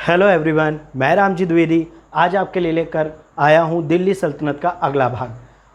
Hello everyone, मैं रामजी द्विवेदी आज आपके लिए लेकर आया हूं दिल्ली सल्तनत का अगला भाग।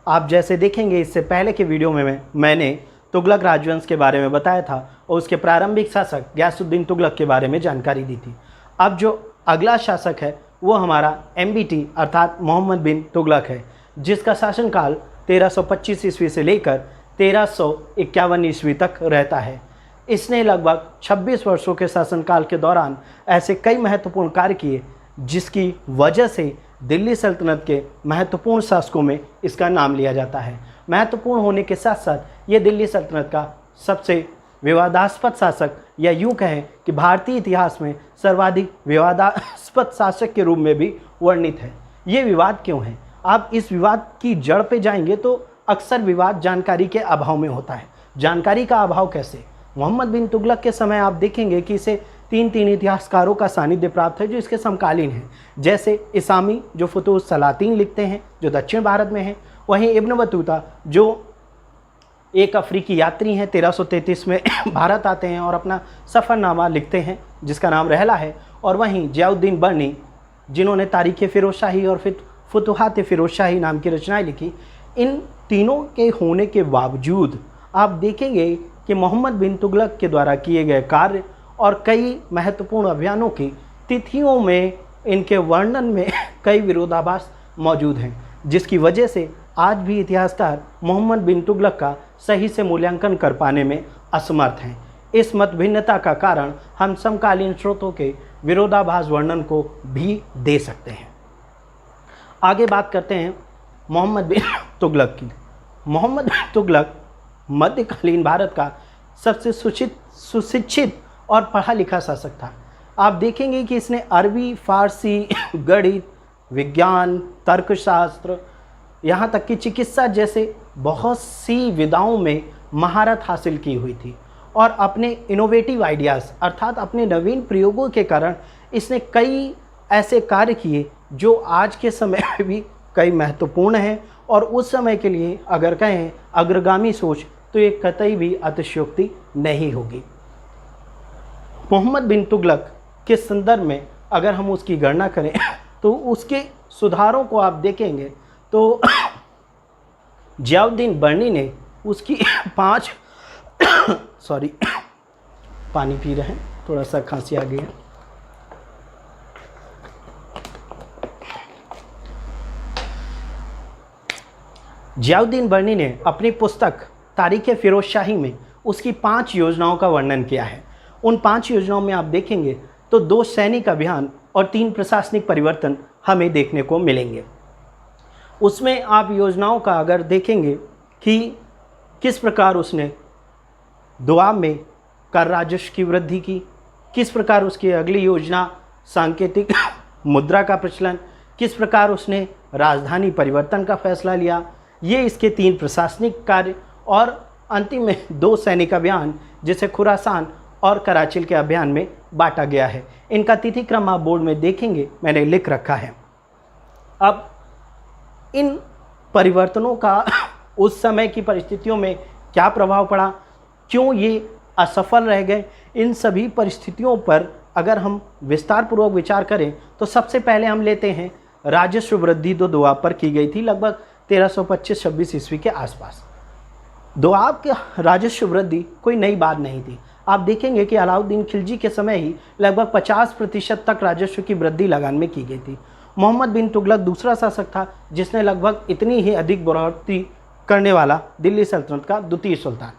आप जैसे देखेंगे, इससे पहले के वीडियो में मैंने तुगलक राजवंश के बारे में बताया था और उसके प्रारंभिक शासक गयासुद्दीन तुगलक के बारे में जानकारी दी थी। अब जो अगला शासक है वो हमारा MBT अर्थात मोहम्मद बिन तुगलक है, जिसका शासनकाल 1325 ईस्वी से लेकर 1351 ईस्वी तक रहता है। इसने लगभग 26 वर्षों के शासनकाल के दौरान ऐसे कई महत्वपूर्ण कार्य किए जिसकी वजह से दिल्ली सल्तनत के महत्वपूर्ण शासकों में इसका नाम लिया जाता है। महत्वपूर्ण होने के साथ साथ ये दिल्ली सल्तनत का सबसे विवादास्पद शासक या यूँ कहें कि भारतीय इतिहास में सर्वाधिक विवादास्पद शासक के रूप में भी वर्णित है। ये विवाद क्यों है? आप इस विवाद की जड़ पे जाएंगे तो अक्सर विवाद जानकारी के अभाव में होता है। जानकारी का अभाव कैसे? मोहम्मद बिन तुगलक के समय आप देखेंगे कि इसे तीन इतिहासकारों का सानिध्य प्राप्त है जो इसके समकालीन हैं, जैसे इसामी जो फुतूह सलातीन लिखते हैं जो दक्षिण भारत में हैं, वहीं इब्न बतूता जो एक अफ्रीकी यात्री हैं 1333 में भारत आते हैं और अपना सफ़रनामा लिखते हैं जिसका नाम रहला है, और वहीं जियाउद्दीन बर्नी जिन्होंने तारीख़ फ़िरोज़शाही और फिर फुतूहात फ़िरोज़शाही नाम की रचनाएँ लिखी। इन तीनों के होने के बावजूद आप देखेंगे कि मोहम्मद बिन तुगलक के द्वारा किए गए कार्य और कई महत्वपूर्ण अभियानों की तिथियों में इनके वर्णन में कई विरोधाभास मौजूद हैं, जिसकी वजह से आज भी इतिहासकार मोहम्मद बिन तुगलक का सही से मूल्यांकन कर पाने में असमर्थ हैं। इस मत भिन्नता का कारण हम समकालीन स्रोतों के विरोधाभास वर्णन को भी दे सकते हैं। आगे बात करते हैं मोहम्मद बिन तुगलक की। मोहम्मद बिन तुगलक मध्यकालीन भारत का सबसे सुशिक्षित और पढ़ा लिखा शासक था। आप देखेंगे कि इसने अरबी, फारसी, गणित, विज्ञान, तर्कशास्त्र, यहाँ तक कि चिकित्सा जैसे बहुत सी विधाओं में महारत हासिल की हुई थी, और अपने इनोवेटिव आइडियाज़ अर्थात अपने नवीन प्रयोगों के कारण इसने कई ऐसे कार्य किए जो आज के समय में भी कई महत्वपूर्ण हैं, और उस समय के लिए अगर कहें अग्रगामी सोच तो ये कतई भी अतिशयोक्ति नहीं होगी। मोहम्मद बिन तुगलक के संदर्भ में अगर हम उसकी गणना करें तो उसके सुधारों को आप देखेंगे तो जियाउद्दीन बर्नी ने उसकी 5 पानी पी रहे हैं, थोड़ा सा खांसी आ गई है। जियाउद्दीन बर्नी ने अपनी पुस्तक तारीख़ फ़िरोज़शाही में उसकी 5 योजनाओं का वर्णन किया है। उन 5 योजनाओं में आप देखेंगे तो 2 सैनिक अभियान और 3 प्रशासनिक परिवर्तन हमें देखने को मिलेंगे। उसमें आप योजनाओं का अगर देखेंगे कि किस प्रकार उसने दोआब में कर राजस्व की वृद्धि की, किस प्रकार उसकी अगली योजना सांकेतिक मुद्रा का प्रचलन, किस प्रकार उसने राजधानी परिवर्तन का फैसला लिया, ये इसके 3 प्रशासनिक कार्य, और अंतिम में 2 सैनिक अभियान जिसे खुरासान और कराचिल के अभियान में बांटा गया है। इनका तिथि क्रम आप बोर्ड में देखेंगे, मैंने लिख रखा है। अब इन परिवर्तनों का उस समय की परिस्थितियों में क्या प्रभाव पड़ा, क्यों ये असफल रह गए, इन सभी परिस्थितियों पर अगर हम विस्तार पूर्वक विचार करें तो सबसे पहले हम लेते हैं राजस्व वृद्धि जो दोआब पर की गई थी लगभग 1325-26 ईस्वी के आसपास। दोआब के राजस्व वृद्धि कोई नई बात नहीं थी। आप देखेंगे कि अलाउद्दीन खिलजी के समय ही लगभग 50% तक राजस्व की वृद्धि लगान में की गई थी। मोहम्मद बिन तुगलक दूसरा शासक था जिसने लगभग इतनी ही अधिक बढ़ोतरी करने वाला दिल्ली सल्तनत का द्वितीय सुल्तान।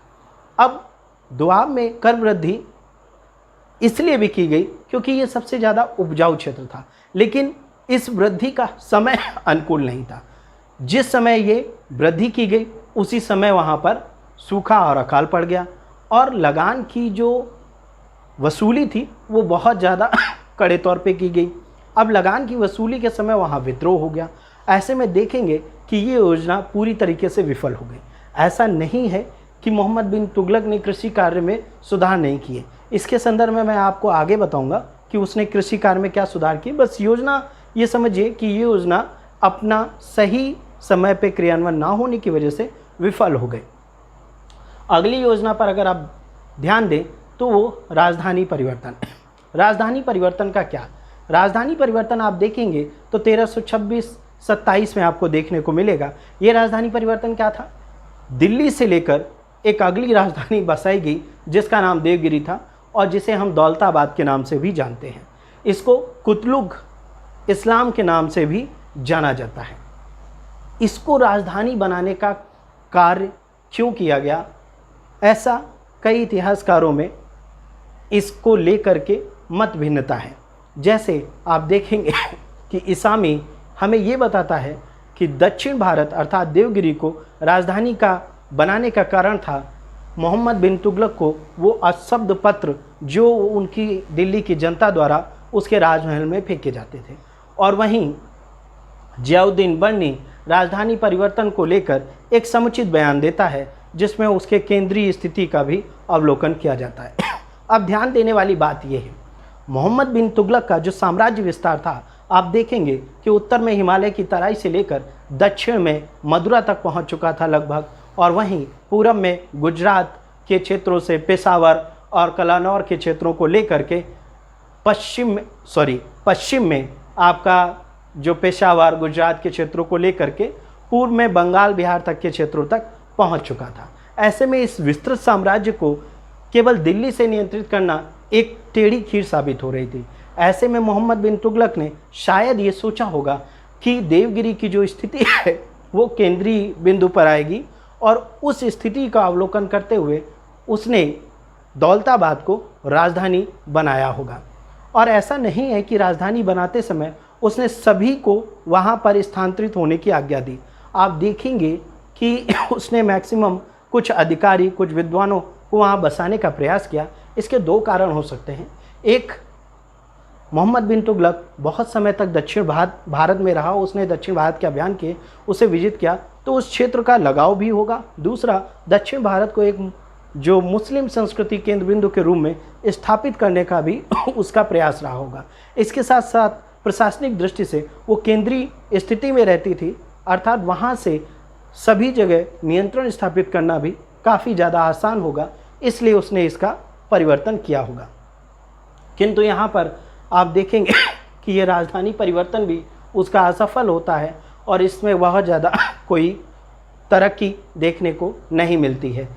अब दोआब में कर वृद्धि इसलिए भी की गई क्योंकि ये सबसे ज़्यादा उपजाऊ क्षेत्र था, लेकिन इस वृद्धि का समय अनुकूल नहीं था। जिस समय ये वृद्धि की गई उसी समय वहाँ पर सूखा और अकाल पड़ गया, और लगान की जो वसूली थी वो बहुत ज़्यादा कड़े तौर पे की गई। अब लगान की वसूली के समय वहाँ विद्रोह हो गया। ऐसे में देखेंगे कि ये योजना पूरी तरीके से विफल हो गई। ऐसा नहीं है कि मोहम्मद बिन तुगलक ने कृषि कार्य में सुधार नहीं किए। इसके संदर्भ में मैं आपको आगे बताऊंगा कि उसने कृषि कार्य में क्या सुधार किए। बस योजना ये समझिए कि ये योजना अपना सही समय पे क्रियान्वयन ना होने की वजह से विफल हो गई। अगली योजना पर अगर आप ध्यान दें तो वो राजधानी परिवर्तन। राजधानी परिवर्तन का क्या? राजधानी परिवर्तन आप देखेंगे तो 1326-27 में आपको देखने को मिलेगा। ये राजधानी परिवर्तन क्या था? दिल्ली से लेकर एक अगली राजधानी बसाई गई जिसका नाम देवगिरी था और जिसे हम दौलताबाद के नाम से भी जानते हैं। इसको कुतलुग इस्लाम के नाम से भी जाना जाता है। इसको राजधानी बनाने का कार्य क्यों किया गया, ऐसा कई इतिहासकारों में इसको लेकर के मत भिन्नता है। जैसे आप देखेंगे कि इसामी हमें ये बताता है कि दक्षिण भारत अर्थात देवगिरी को राजधानी का बनाने का कारण था मोहम्मद बिन तुगलक को वो अशब्द पत्र जो उनकी दिल्ली की जनता द्वारा उसके राजमहल में फेंके जाते थे। और वहीं जियाउद्दीन बर्नी राजधानी परिवर्तन को लेकर एक समुचित बयान देता है जिसमें उसके केंद्रीय स्थिति का भी अवलोकन किया जाता है। अब ध्यान देने वाली बात यह है, मोहम्मद बिन तुगलक का जो साम्राज्य विस्तार था, आप देखेंगे कि उत्तर में हिमालय की तराई से लेकर दक्षिण में मदुरा तक पहुंच चुका था लगभग, और वहीं पूरब में गुजरात के क्षेत्रों से पेशावर और कलानौर के क्षेत्रों को लेकर के पश्चिम में आपका जो पेशावर गुजरात के क्षेत्रों को लेकर के पूर्व में बंगाल बिहार तक के क्षेत्रों तक पहुंच चुका था। ऐसे में इस विस्तृत साम्राज्य को केवल दिल्ली से नियंत्रित करना एक टेढ़ी खीर साबित हो रही थी। ऐसे में मोहम्मद बिन तुगलक ने शायद ये सोचा होगा कि देवगिरी की जो स्थिति है वो केंद्रीय बिंदु पर आएगी, और उस स्थिति का अवलोकन करते हुए उसने दौलताबाद को राजधानी बनाया होगा। और ऐसा नहीं है कि राजधानी बनाते समय उसने सभी को वहाँ पर स्थानांतरित होने की आज्ञा दी। आप देखेंगे कि उसने मैक्सिमम कुछ अधिकारी, कुछ विद्वानों को वहाँ बसाने का प्रयास किया। इसके दो कारण हो सकते हैं। एक, मोहम्मद बिन तुगलक बहुत समय तक दक्षिण भारत में रहा, उसने दक्षिण भारत के अभियान किए, उसे विजिट किया, तो उस क्षेत्र का लगाव भी होगा। दूसरा, दक्षिण भारत को एक जो मुस्लिम संस्कृति केंद्र बिंदु के रूप में स्थापित करने का भी उसका प्रयास रहा होगा। इसके साथ साथ प्रशासनिक दृष्टि से वो केंद्रीय स्थिति में रहती थी, अर्थात वहाँ से सभी जगह नियंत्रण स्थापित करना भी काफ़ी ज़्यादा आसान होगा, इसलिए उसने इसका परिवर्तन किया होगा। किंतु यहाँ पर आप देखेंगे कि ये राजधानी परिवर्तन भी उसका असफल होता है और इसमें बहुत ज़्यादा कोई तरक्की देखने को नहीं मिलती है।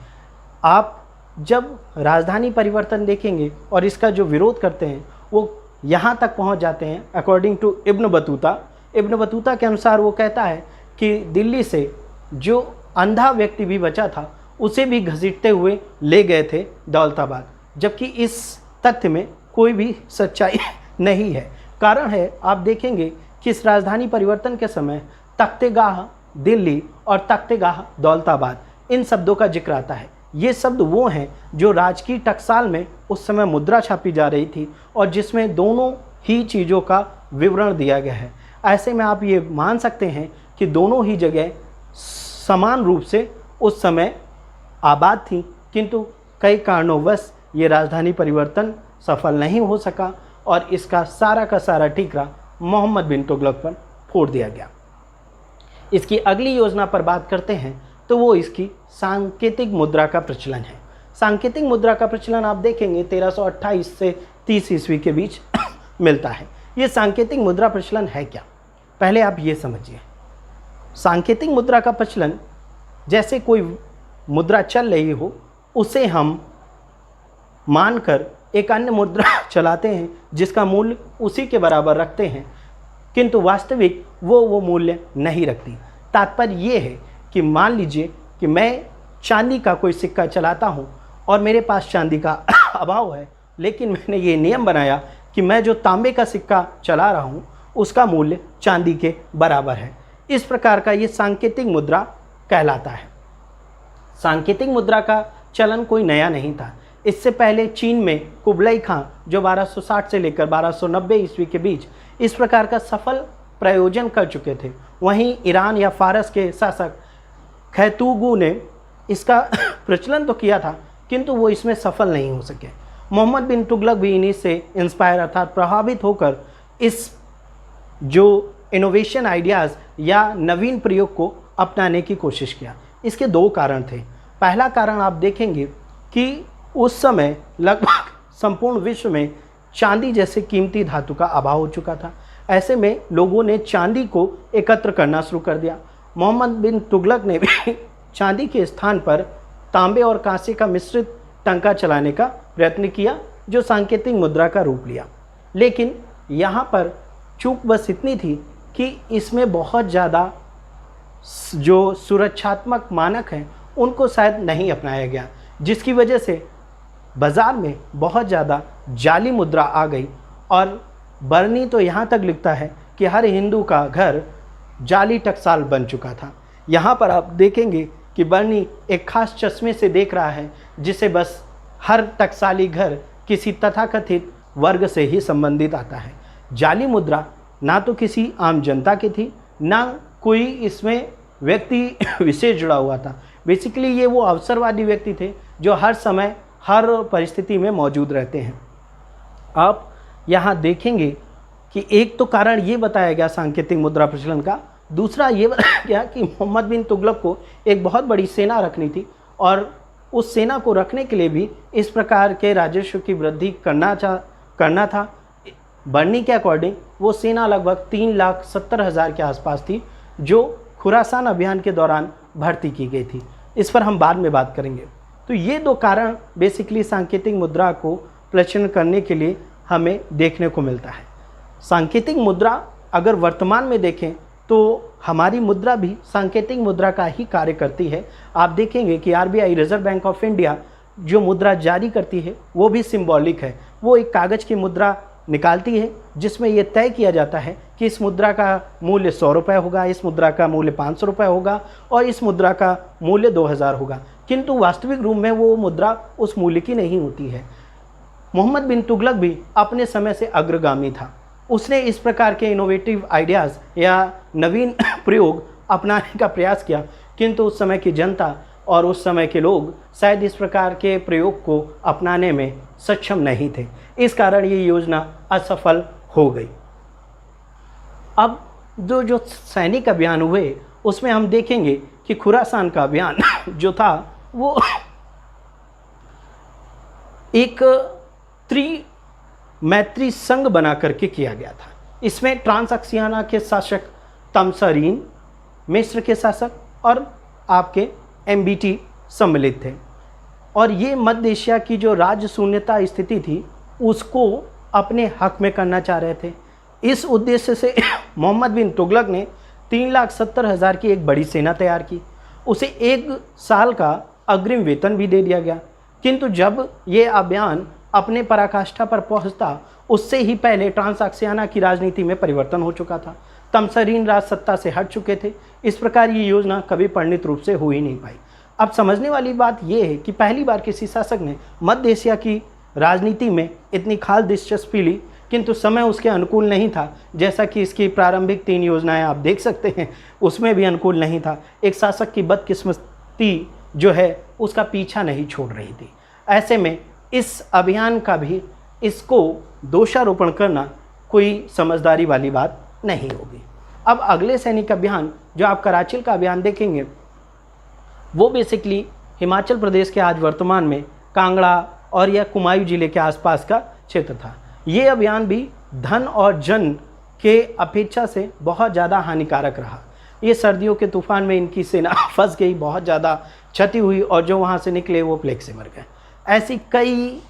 आप जब राजधानी परिवर्तन देखेंगे और इसका जो विरोध करते हैं वो यहाँ तक पहुँच जाते हैं। अकॉर्डिंग टू इब्न बतूता के अनुसार वो कहता है कि दिल्ली से जो अंधा व्यक्ति भी बचा था उसे भी घसीटते हुए ले गए थे दौलताबाद, जबकि इस तथ्य में कोई भी सच्चाई नहीं है। कारण है, आप देखेंगे कि इस राजधानी परिवर्तन के समय तख्तेगाह दिल्ली और तख्तेगाह दौलताबाद इन शब्दों का जिक्र आता है। ये शब्द वो हैं जो राजकीय टकसाल में उस समय मुद्रा छापी जा रही थी और जिसमें दोनों ही चीज़ों का विवरण दिया गया है। ऐसे में आप ये मान सकते हैं कि दोनों ही जगह समान रूप से उस समय आबाद थी, किंतु कई कारणोंवश ये राजधानी परिवर्तन सफल नहीं हो सका और इसका सारा का सारा ठीकरा मोहम्मद बिन तुगलक पर फोड़ दिया गया। इसकी अगली योजना पर बात करते हैं तो वो इसकी सांकेतिक मुद्रा का प्रचलन है। सांकेतिक मुद्रा का प्रचलन आप देखेंगे 1328 से 30 ईस्वी के बीच मिलता है। ये सांकेतिक मुद्रा प्रचलन है क्या, पहले आप ये समझिए। सांकेतिक मुद्रा का प्रचलन, जैसे कोई मुद्रा चल रही हो उसे हम मानकर एक अन्य मुद्रा चलाते हैं जिसका मूल्य उसी के बराबर रखते हैं, किंतु वास्तविक वो मूल्य नहीं रखती। तात्पर्य ये है कि मान लीजिए कि मैं चांदी का कोई सिक्का चलाता हूँ और मेरे पास चांदी का अभाव है, लेकिन मैंने ये नियम बनाया कि मैं जो तांबे का सिक्का चला रहा हूँ उसका मूल्य चांदी के बराबर है। इस प्रकार का ये सांकेतिक मुद्रा कहलाता है। सांकेतिक मुद्रा का चलन कोई नया नहीं था। इससे पहले चीन में कुबलाई खां जो 1260 से लेकर 1290 ईस्वी के बीच इस प्रकार का सफल प्रयोजन कर चुके थे। वहीं ईरान या फारस के शासक खैतूगू ने इसका प्रचलन तो किया था, किंतु वो इसमें सफल नहीं हो सके। मोहम्मद बिन तुगलक भी इन्हीं से इंस्पायर अर्थात प्रभावित होकर इस जो इनोवेशन आइडियाज़ या नवीन प्रयोग को अपनाने की कोशिश किया। इसके दो कारण थे। पहला कारण आप देखेंगे कि उस समय लगभग संपूर्ण विश्व में चांदी जैसे कीमती धातु का अभाव हो चुका था। ऐसे में लोगों ने चांदी को एकत्र करना शुरू कर दिया। मोहम्मद बिन तुगलक ने भी चांदी के स्थान पर तांबे और कांसे का मिश्रित टंका चलाने का प्रयत्न किया, जो सांकेतिक मुद्रा का रूप लिया। लेकिन यहाँ पर चूक बस इतनी थी कि इसमें बहुत ज़्यादा जो सुरक्षात्मक मानक हैं उनको शायद नहीं अपनाया गया, जिसकी वजह से बाज़ार में बहुत ज़्यादा जाली मुद्रा आ गई। और बरनी तो यहाँ तक लिखता है कि हर हिंदू का घर जाली टकसाल बन चुका था। यहाँ पर आप देखेंगे कि बरनी एक खास चश्मे से देख रहा है, जिसे बस हर टकसाली घर किसी तथाकथित वर्ग से ही संबंधित आता है। जाली मुद्रा ना तो किसी आम जनता की थी, ना कोई इसमें व्यक्ति विशेष जुड़ा हुआ था। बेसिकली ये वो अवसरवादी व्यक्ति थे जो हर समय हर परिस्थिति में मौजूद रहते हैं। आप यहाँ देखेंगे कि एक तो कारण ये बताया गया सांकेतिक मुद्रा प्रचलन का, दूसरा ये बताया गया कि मोहम्मद बिन तुगलक को एक बहुत बड़ी सेना रखनी थी और उस सेना को रखने के लिए भी इस प्रकार के राजस्व की वृद्धि करना था। बरनी के अकॉर्डिंग वो सेना लगभग 3,70,000 के आसपास थी, जो खुरासान अभियान के दौरान भर्ती की गई थी। इस पर हम बाद में बात करेंगे। तो ये दो कारण बेसिकली सांकेतिक मुद्रा को प्रचलन करने के लिए हमें देखने को मिलता है। सांकेतिक मुद्रा अगर वर्तमान में देखें तो हमारी मुद्रा भी सांकेतिक मुद्रा का ही कार्य करती है। आप देखेंगे कि RBI reserve bank of India जो मुद्रा जारी करती है वो भी सिंबॉलिक है। वो एक कागज़ की मुद्रा निकालती है जिसमें ये तय किया जाता है कि इस मुद्रा का मूल्य 100 रुपये होगा, इस मुद्रा का मूल्य 500 रुपये होगा और इस मुद्रा का मूल्य 2000 होगा, किंतु वास्तविक रूप में वो मुद्रा उस मूल्य की नहीं होती है। मोहम्मद बिन तुगलक भी अपने समय से अग्रगामी था। उसने इस प्रकार के इनोवेटिव आइडियाज़ या नवीन प्रयोग अपनाने का प्रयास किया, किंतु उस समय की जनता और उस समय के लोग शायद इस प्रकार के प्रयोग को अपनाने में सक्षम नहीं थे। इस कारण ये योजना असफल हो गई। अब जो सैनिक अभियान हुए उसमें हम देखेंगे कि खुरासान का अभियान जो था वो एक त्रिमैत्री संघ बना करके किया गया था। इसमें ट्रांसअक्सियाना के शासक तमसरीन, मिस्र के शासक और आपके एमबीटी सम्मिलित थे। और ये मध्य एशिया की जो राज्य शून्यता स्थिति थी उसको अपने हक में करना चाह रहे थे। इस उद्देश्य से मोहम्मद बिन तुगलक ने 3,70,000 की एक बड़ी सेना तैयार की। उसे 1 साल का अग्रिम वेतन भी दे दिया गया। किंतु जब ये अभियान अपने पराकाष्ठा पर पहुंचता उससे ही पहले ट्रांसअक्सियाना की राजनीति में परिवर्तन हो चुका था। तमसरीन राज सत्ता से हट चुके थे। इस प्रकार ये योजना कभी परिणित रूप से हो ही नहीं पाई। अब समझने वाली बात यह है कि पहली बार किसी शासक ने मध्य एशिया की राजनीति में इतनी खास दिलचस्पी ली, किंतु समय उसके अनुकूल नहीं था। जैसा कि इसकी प्रारंभिक 3 योजनाएं आप देख सकते हैं, उसमें भी अनुकूल नहीं था। एक शासक की बदकिस्मती जो है उसका पीछा नहीं छोड़ रही थी। ऐसे में इस अभियान का भी इसको दोषारोपण करना कोई समझदारी वाली बात नहीं होगी। अब अगले सैनिक अभियान जो आप कराचिल का अभियान देखेंगे वो बेसिकली हिमाचल प्रदेश के आज वर्तमान में कांगड़ा और या कुमायूं जिले के आसपास का क्षेत्र था। ये अभियान भी धन और जन के अपेक्षा से बहुत ज़्यादा हानिकारक रहा। ये सर्दियों के तूफान में इनकी सेना फंस गई, बहुत ज़्यादा क्षति हुई और जो वहाँ से निकले वो प्लेग से मर गए। ऐसी कई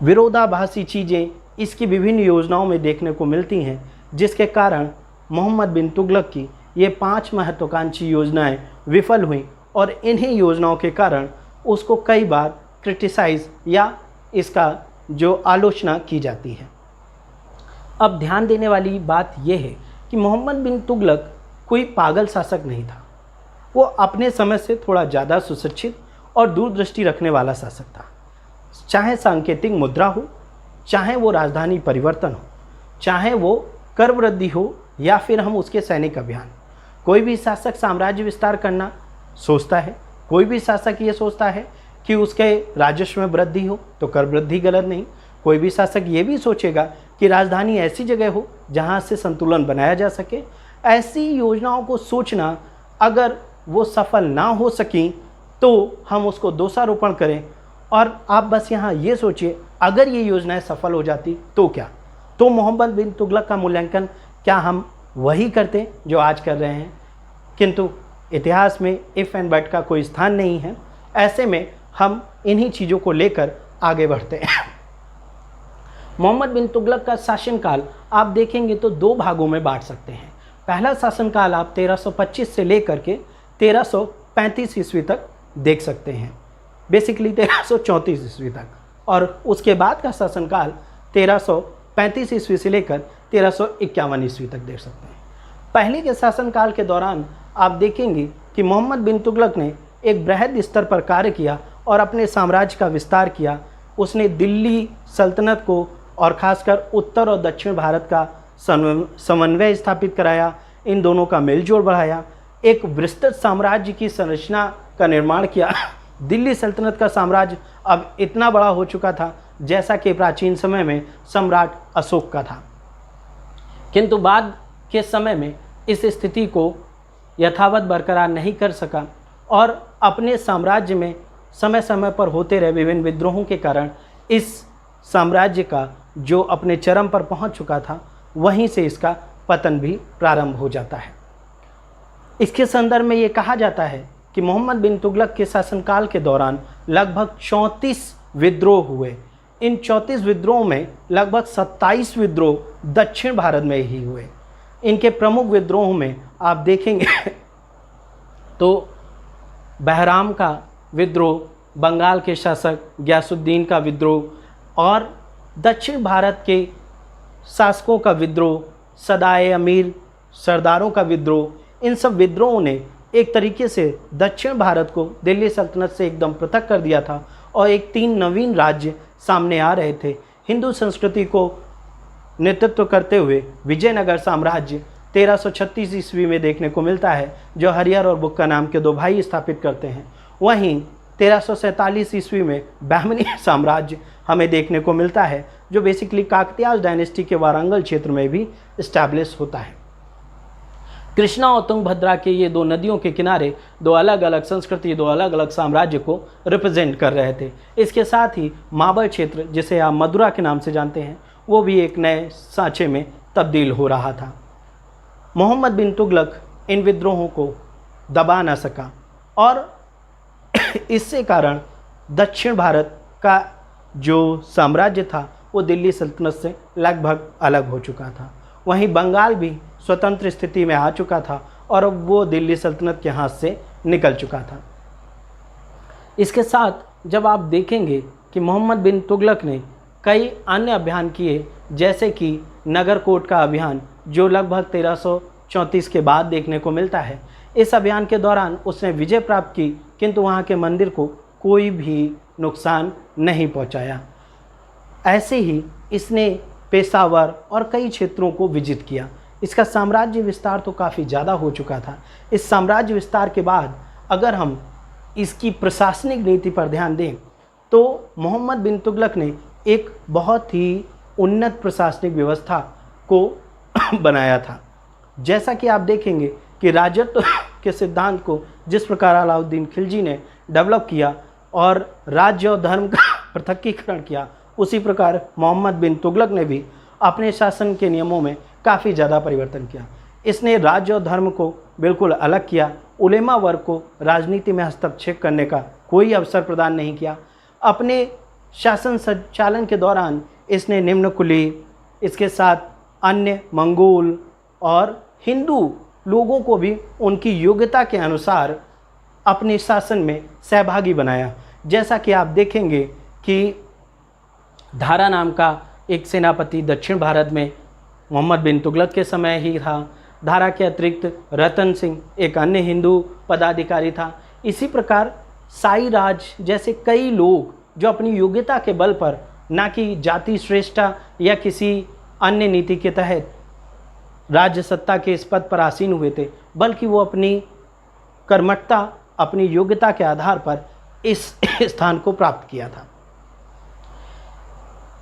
विरोधाभासी चीज़ें इसकी विभिन्न योजनाओं में देखने को मिलती हैं, जिसके कारण मोहम्मद बिन तुगलक की ये 5 महत्वाकांक्षी योजनाएं विफल हुईं और इन्हीं योजनाओं के कारण उसको कई बार क्रिटिसाइज या इसका जो आलोचना की जाती है। अब ध्यान देने वाली बात यह है कि मोहम्मद बिन तुगलक कोई पागल शासक नहीं था। वो अपने समय से थोड़ा ज़्यादा सुशिक्षित और दूरदृष्टि रखने वाला शासक था। चाहे सांकेतिक मुद्रा हो, चाहे वो राजधानी परिवर्तन हो, चाहे वो कर वृद्धि हो या फिर हम उसके सैनिक अभियान, कोई भी शासक साम्राज्य विस्तार करना सोचता है। कोई भी शासक ये सोचता है कि उसके राजस्व में वृद्धि हो तो कर वृद्धि गलत नहीं। कोई भी शासक ये भी सोचेगा कि राजधानी ऐसी जगह हो जहाँ से संतुलन बनाया जा सके। ऐसी योजनाओं को सोचना, अगर वो सफल ना हो सकी तो हम उसको दोषारोपण करें। और आप बस यहाँ ये सोचिए, अगर ये योजनाएं सफल हो जाती तो क्या? तो मोहम्मद बिन तुगलक का मूल्यांकन क्या हम वही करते जो आज कर रहे हैं? किंतु इतिहास में इफ़ एंड बट का कोई स्थान नहीं है। ऐसे में हम इन्हीं चीज़ों को लेकर आगे बढ़ते हैं। मोहम्मद बिन तुगलक का शासनकाल आप देखेंगे तो दो भागों में बांट सकते हैं। पहला शासनकाल आप 1325 से लेकर के 1335 ईस्वी तक देख सकते हैं, बेसिकली 1334 ईस्वी तक, और उसके बाद का शासनकाल 1335 ईस्वी से लेकर 1351 ईस्वी तक देख सकते हैं। पहले के शासनकाल के दौरान आप देखेंगे कि मोहम्मद बिन तुगलक ने एक बृहद स्तर पर कार्य किया और अपने साम्राज्य का विस्तार किया। उसने दिल्ली सल्तनत को और ख़ासकर उत्तर और दक्षिण भारत का समन्वय स्थापित कराया, इन दोनों का मेलजोल बढ़ाया, एक विस्तृत साम्राज्य की संरचना का निर्माण किया। दिल्ली सल्तनत का साम्राज्य अब इतना बड़ा हो चुका था जैसा कि प्राचीन समय में सम्राट अशोक का था, किंतु बाद के समय में इस स्थिति को यथावत बरकरार नहीं कर सका और अपने साम्राज्य में समय समय पर होते रहे विभिन्न विद्रोहों के कारण इस साम्राज्य का जो अपने चरम पर पहुंच चुका था, वहीं से इसका पतन भी प्रारंभ हो जाता है। इसके संदर्भ में ये कहा जाता है कि मोहम्मद बिन तुगलक के शासनकाल के दौरान लगभग 34 विद्रोह हुए। इन 34 विद्रोहों में लगभग 27 विद्रोह दक्षिण भारत में ही हुए। इनके प्रमुख विद्रोहों में आप देखेंगे तो बहराम का विद्रोह, बंगाल के शासक गयासुद्दीन का विद्रोह और दक्षिण भारत के शासकों का विद्रोह, सदाए अमीर सरदारों का विद्रोह, इन सब विद्रोहों ने एक तरीके से दक्षिण भारत को दिल्ली सल्तनत से एकदम पृथक कर दिया था और एक 3 नवीन राज्य सामने आ रहे थे। हिंदू संस्कृति को नेतृत्व करते हुए विजयनगर साम्राज्य 1336 ईस्वी में देखने को मिलता है, जो हरिहर और बुक्का नाम के 2 भाई स्थापित करते हैं। वहीं 1347 ईस्वी में बहमनी साम्राज्य हमें देखने को मिलता है, जो बेसिकली काकतीय डायनेस्टी के वारंगल क्षेत्र में भी इस्टेब्लिश होता है। कृष्णा और तुंगभद्रा के ये 2 नदियों के किनारे 2 अलग अलग संस्कृति, 2 अलग अलग साम्राज्य को रिप्रेजेंट कर रहे थे। इसके साथ ही माबल क्षेत्र, जिसे आप मदुरा के नाम से जानते हैं, वो भी एक नए सांचे में तब्दील हो रहा था। मोहम्मद बिन तुगलक इन विद्रोहों को दबा न सका और इससे कारण दक्षिण भारत का जो साम्राज्य था वो दिल्ली सल्तनत से लगभग अलग हो चुका था। वहीं बंगाल भी स्वतंत्र स्थिति में आ चुका था और अब वो दिल्ली सल्तनत के हाथ से निकल चुका था। इसके साथ जब आप देखेंगे कि मोहम्मद बिन तुगलक ने कई अन्य अभियान किए, जैसे कि नगरकोट का अभियान, जो लगभग 1334 के बाद देखने को मिलता है। इस अभियान के दौरान उसने विजय प्राप्त की, किंतु वहाँ के मंदिर को कोई भी नुकसान नहीं पहुँचाया। ऐसे ही इसने पेशावर और कई क्षेत्रों को विजित किया। इसका साम्राज्य विस्तार तो काफ़ी ज़्यादा हो चुका था। इस साम्राज्य विस्तार के बाद अगर हम इसकी प्रशासनिक नीति पर ध्यान दें तो मोहम्मद बिन तुगलक ने एक बहुत ही उन्नत प्रशासनिक व्यवस्था को बनाया था। जैसा कि आप देखेंगे कि राजत्व के सिद्धांत को जिस प्रकार अलाउद्दीन खिलजी ने डेवलप किया और राज्य और धर्म का पृथकीकरण किया, उसी प्रकार मोहम्मद बिन तुगलक ने भी अपने शासन के नियमों में काफ़ी ज़्यादा परिवर्तन किया। इसने राज्य और धर्म को बिल्कुल अलग किया। उलेमा वर्ग को राजनीति में हस्तक्षेप करने का कोई अवसर प्रदान नहीं किया। अपने शासन संचालन के दौरान इसने निम्न कुली, इसके साथ अन्य मंगोल और हिंदू लोगों को भी उनकी योग्यता के अनुसार अपने शासन में सहभागी बनाया। जैसा कि आप देखेंगे कि धारा नाम का एक सेनापति दक्षिण भारत में मोहम्मद बिन तुगलक के समय ही था। धारा के अतिरिक्त रतन सिंह एक अन्य हिंदू पदाधिकारी था। इसी प्रकार साई राज जैसे कई लोग जो अपनी योग्यता के बल पर, ना कि जाति श्रेष्ठता या किसी अन्य नीति के तहत राज्य सत्ता के इस पद पर आसीन हुए थे, बल्कि वो अपनी कर्मठता, अपनी योग्यता के आधार पर इस स्थान को प्राप्त किया था।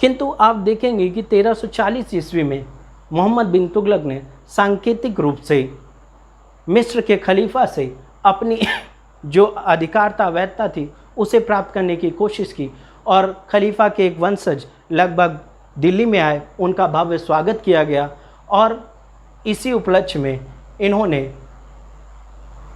किंतु आप देखेंगे कि 1340 ईस्वी में मोहम्मद बिन तुगलक ने सांकेतिक रूप से मिस्र के खलीफा से अपनी जो अधिकारता, वैधता थी, उसे प्राप्त करने की कोशिश की और खलीफा के एक वंशज लगभग दिल्ली में आए, उनका भव्य स्वागत किया गया और इसी उपलक्ष्य में इन्होंने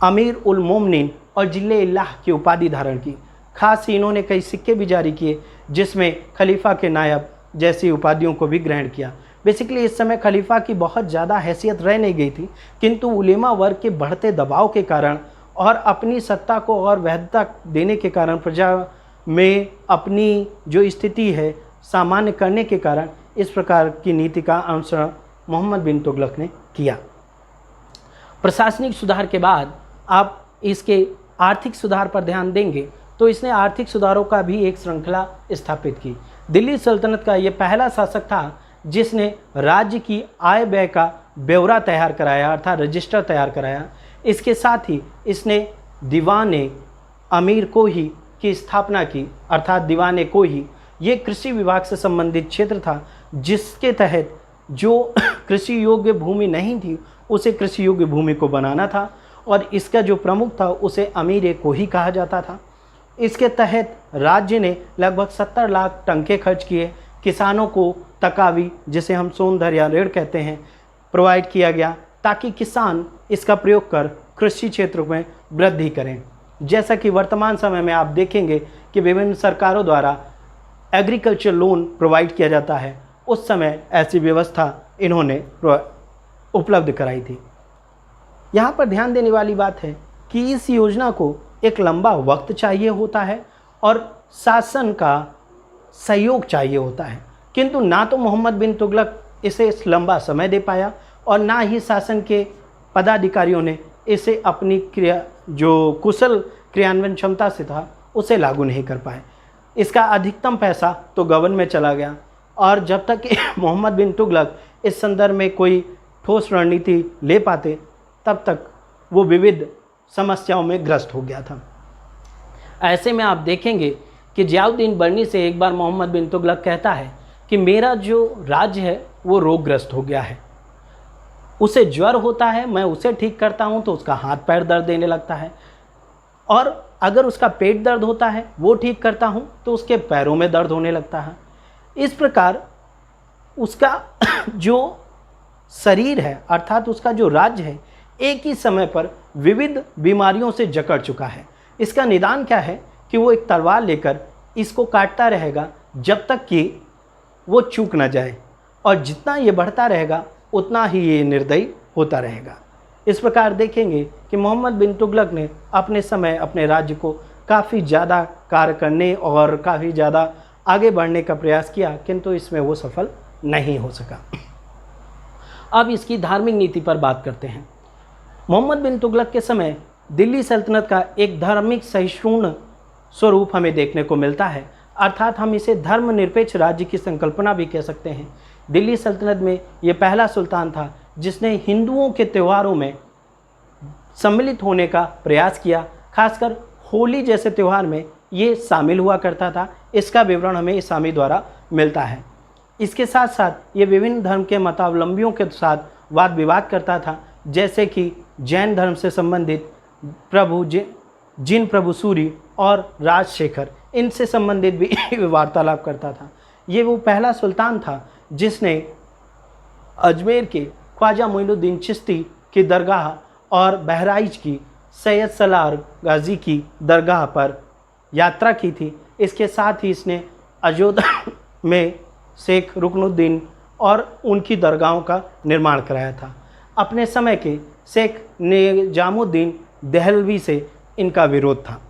अमीर उल मोमिनीन और जिले इल्लाह की उपाधि धारण की। खास ही इन्होंने कई सिक्के भी जारी किए जिसमें खलीफा के नायब जैसी उपाधियों को भी ग्रहण किया। बेसिकली इस समय खलीफा की बहुत ज़्यादा हैसियत रह नहीं गई थी, किंतु उलेमा वर्ग के बढ़ते दबाव के कारण और अपनी सत्ता को और वैधता देने के कारण, प्रजा में अपनी जो स्थिति है सामान्य करने के कारण इस प्रकार की नीति का अनुसरण मोहम्मद बिन तुगलक ने किया। प्रशासनिक सुधार के बाद आप इसके आर्थिक सुधार पर ध्यान देंगे तो इसने आर्थिक सुधारों का भी एक श्रृंखला स्थापित की। दिल्ली सल्तनत का ये पहला शासक था जिसने राज्य की आय व्यय का ब्यौरा तैयार कराया, अर्थात रजिस्टर तैयार कराया। इसके साथ ही इसने दीवाने अमीर को ही की स्थापना की, अर्थात दीवाने को ही ये कृषि विभाग से संबंधित क्षेत्र था जिसके तहत जो कृषि योग्य भूमि नहीं थी उसे कृषि योग्य भूमि को बनाना था और इसका जो प्रमुख था उसे अमीर को ही कहा जाता था। इसके तहत राज्य ने लगभग 70 लाख टंके खर्च किए। किसानों को तकावी, जिसे हम सोनधर या ऋण कहते हैं, प्रोवाइड किया गया ताकि किसान इसका प्रयोग कर कृषि क्षेत्र में वृद्धि करें। जैसा कि वर्तमान समय में आप देखेंगे कि विभिन्न सरकारों द्वारा एग्रीकल्चर लोन प्रोवाइड किया जाता है, उस समय ऐसी व्यवस्था इन्होंने उपलब्ध कराई थी। यहाँ पर ध्यान देने वाली बात है कि इस योजना को एक लंबा वक्त चाहिए होता है और शासन का सहयोग चाहिए होता है, किंतु ना तो मोहम्मद बिन तुगलक इसे इस लंबा समय दे पाया और ना ही शासन के पदाधिकारियों ने इसे अपनी जो कुशल क्रियान्वयन क्षमता से था उसे लागू नहीं कर पाए। इसका अधिकतम पैसा तो गबन में चला गया और जब तक मोहम्मद बिन तुगलक इस संदर्भ में कोई ठोस रणनीति ले पाते तब तक वो विविध समस्याओं में ग्रस्त हो गया था। ऐसे में आप देखेंगे कि जियाउद्दीन बर्नी से एक बार मोहम्मद बिन तुगलक कहता है कि मेरा जो राज्य है वो रोगग्रस्त हो गया है, उसे ज्वर होता है, मैं उसे ठीक करता हूँ तो उसका हाथ पैर दर्द देने लगता है, और अगर उसका पेट दर्द होता है वो ठीक करता हूँ तो उसके पैरों में दर्द होने लगता है। इस प्रकार उसका जो शरीर है, अर्थात उसका जो राज्य है, एक ही समय पर विविध बीमारियों से जकड़ चुका है। इसका निदान क्या है कि वो एक तलवार लेकर इसको काटता रहेगा जब तक कि वो चूक ना जाए, और जितना ये बढ़ता रहेगा उतना ही ये निर्दयी होता रहेगा। इस प्रकार देखेंगे कि मोहम्मद बिन तुगलक ने अपने समय अपने राज्य को काफ़ी ज़्यादा कार्य करने और काफ़ी ज़्यादा आगे बढ़ने का प्रयास किया, किंतु इसमें वो सफल नहीं हो सका। अब इसकी धार्मिक नीति पर बात करते हैं। मोहम्मद बिन तुगलक के समय दिल्ली सल्तनत का एक धार्मिक सहिष्णु स्वरूप हमें देखने को मिलता है, अर्थात हम इसे धर्मनिरपेक्ष राज्य की संकल्पना भी कह सकते हैं। दिल्ली सल्तनत में ये पहला सुल्तान था जिसने हिंदुओं के त्योहारों में सम्मिलित होने का प्रयास किया, खासकर होली जैसे त्यौहार में ये शामिल हुआ करता था। इसका विवरण हमें इस्लामी द्वारा मिलता है। इसके साथ साथ ये विभिन्न धर्म के मतावलंबियों के साथ वाद विवाद करता था, जैसे कि जैन धर्म से संबंधित जिन प्रभु सूरी और राजशेखर, इनसे संबंधित भी वार्तालाप करता था। ये वो पहला सुल्तान था जिसने अजमेर के ख्वाजा मोइनुद्दीन चिश्ती की दरगाह और बहराइच की सैयद सलार गाजी की दरगाह पर यात्रा की थी। इसके साथ ही इसने अयोध्या में शेख रुकनुद्दीन और उनकी दरगाहों का निर्माण कराया था। अपने समय के शेख निजामुद्दीन देहलवी से इनका विरोध था,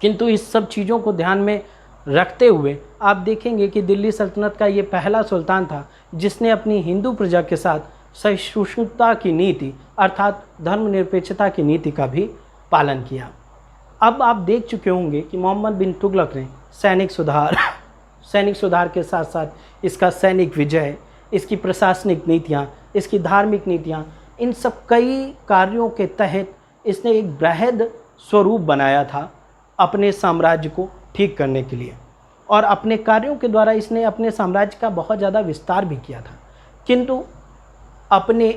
किंतु इस सब चीज़ों को ध्यान में रखते हुए आप देखेंगे कि दिल्ली सल्तनत का ये पहला सुल्तान था जिसने अपनी हिंदू प्रजा के साथ सहिष्णुता की नीति, अर्थात धर्मनिरपेक्षता की नीति का भी पालन किया। अब आप देख चुके होंगे कि मोहम्मद बिन तुगलक ने सैनिक सुधार के साथ साथ इसका सैनिक विजय, इसकी प्रशासनिक नीतियाँ, इसकी धार्मिक नीतियाँ, इन सब कई कार्यों के तहत इसने एक बृहद स्वरूप बनाया था अपने साम्राज्य को ठीक करने के लिए, और अपने कार्यों के द्वारा इसने अपने साम्राज्य का बहुत ज़्यादा विस्तार भी किया था। किंतु अपने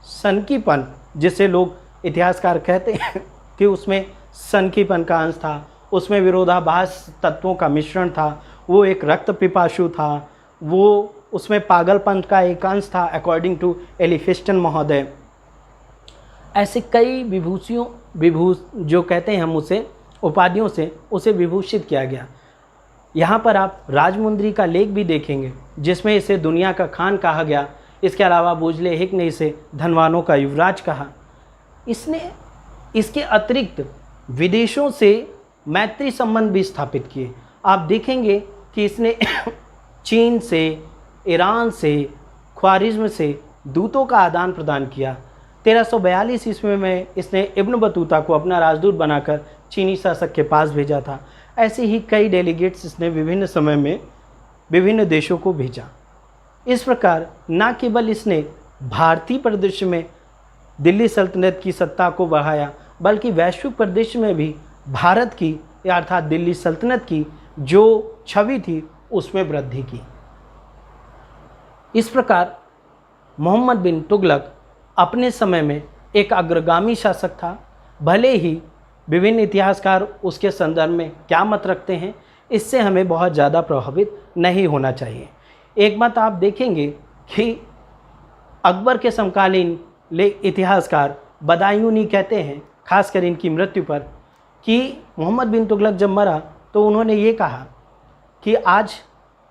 सनकीपन, जिसे लोग इतिहासकार कहते हैं कि उसमें सनकीपन का अंश था, उसमें विरोधाभास तत्वों का मिश्रण था, वो एक रक्त पिपासु था, वो उसमें पागलपन का एक अंश था अकॉर्डिंग टू एलिफिस्टन महोदय। ऐसे कई जो कहते हैं हम उसे उपाधियों से उसे विभूषित किया गया। यहाँ पर आप राजमुंद्री का लेख भी देखेंगे जिसमें इसे दुनिया का खान कहा गया। इसके अलावा बुजले हिक ने इसे धनवानों का युवराज कहा। इसने इसके अतिरिक्त विदेशों से मैत्री संबंध भी स्थापित किए। आप देखेंगे कि इसने चीन से, ईरान से, ख्वारिज्म से दूतों का आदान प्रदान किया। 1342 ईस्वी में इसने इब्न बतूता को अपना राजदूत बनाकर चीनी शासक के पास भेजा था। ऐसे ही कई डेलीगेट्स इसने विभिन्न समय में विभिन्न देशों को भेजा। इस प्रकार न केवल इसने भारतीय परिदृश्य में दिल्ली सल्तनत की सत्ता को बढ़ाया, बल्कि वैश्विक परिदृश्य में भी भारत की अर्थात दिल्ली सल्तनत की जो छवि थी उसमें वृद्धि की। इस प्रकार मोहम्मद बिन तुगलक अपने समय में एक अग्रगामी शासक था। भले ही विभिन्न इतिहासकार उसके संदर्भ में क्या मत रखते हैं, इससे हमें बहुत ज़्यादा प्रभावित नहीं होना चाहिए। एक बात आप देखेंगे कि अकबर के समकालीन इतिहासकार बदायूनी कहते हैं, खासकर इनकी मृत्यु पर, कि मोहम्मद बिन तुगलक जब मरा तो उन्होंने ये कहा कि आज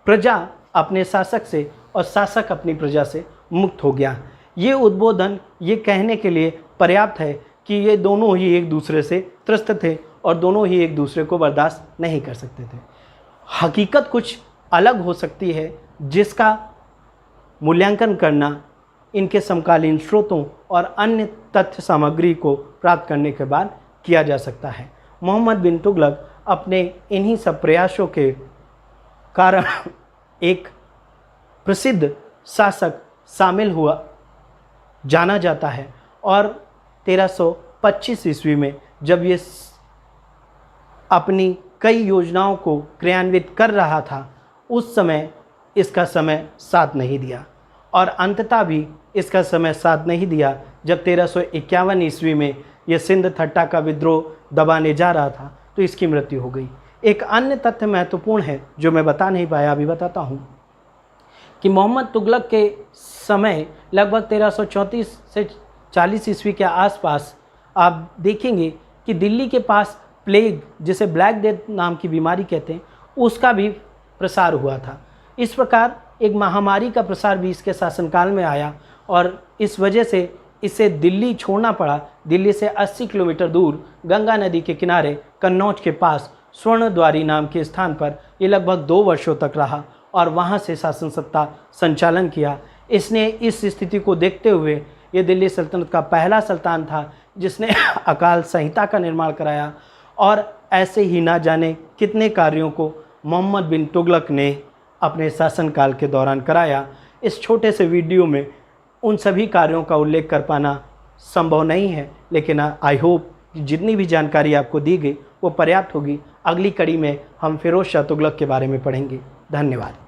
प्रजा अपने शासक से और शासक अपनी प्रजा से मुक्त हो गया। ये उद्बोधन ये कहने के लिए पर्याप्त है कि ये दोनों ही एक दूसरे से त्रस्त थे और दोनों ही एक दूसरे को बर्दाश्त नहीं कर सकते थे। हकीकत कुछ अलग हो सकती है जिसका मूल्यांकन करना इनके समकालीन स्रोतों और अन्य तथ्य सामग्री को प्राप्त करने के बाद किया जा सकता है। मोहम्मद बिन तुगलक अपने इन्हीं सब प्रयासों के कारण एक प्रसिद्ध शासक शामिल हुआ जाना जाता है और 1325 ईस्वी में जब ये अपनी कई योजनाओं को क्रियान्वित कर रहा था, उस समय इसका समय साथ नहीं दिया और अंततः भी इसका समय साथ नहीं दिया। जब 1351 ईस्वी में यह सिंध थट्टा का विद्रोह दबाने जा रहा था तो इसकी मृत्यु हो गई। एक अन्य तथ्य महत्वपूर्ण है जो मैं बता नहीं पाया, अभी बताता हूँ कि मोहम्मद तुगलक के समय लगभग 1334 से 40 ईस्वी के आसपास आप देखेंगे कि दिल्ली के पास प्लेग, जिसे ब्लैक डेथ नाम की बीमारी कहते हैं, उसका भी प्रसार हुआ था। इस प्रकार एक महामारी का प्रसार भी इसके शासनकाल में आया और इस वजह से इसे दिल्ली छोड़ना पड़ा। दिल्ली से 80 किलोमीटर दूर गंगा नदी के किनारे कन्नौज के पास स्वर्णद्वारी नाम के स्थान पर ये लगभग 2 वर्षों तक रहा और वहाँ से शासन सत्ता संचालन किया। इसने इस स्थिति को देखते हुए ये दिल्ली सल्तनत का पहला सुल्तान था जिसने अकाल संहिता का निर्माण कराया और ऐसे ही ना जाने कितने कार्यों को मोहम्मद बिन तुगलक ने अपने शासनकाल के दौरान कराया। इस छोटे से वीडियो में उन सभी कार्यों का उल्लेख कर पाना संभव नहीं है, लेकिन आई होप जितनी भी जानकारी आपको दी गई वो पर्याप्त होगी। अगली कड़ी में हम फिरोज शाह तुगलक के बारे में पढ़ेंगे। धन्यवाद।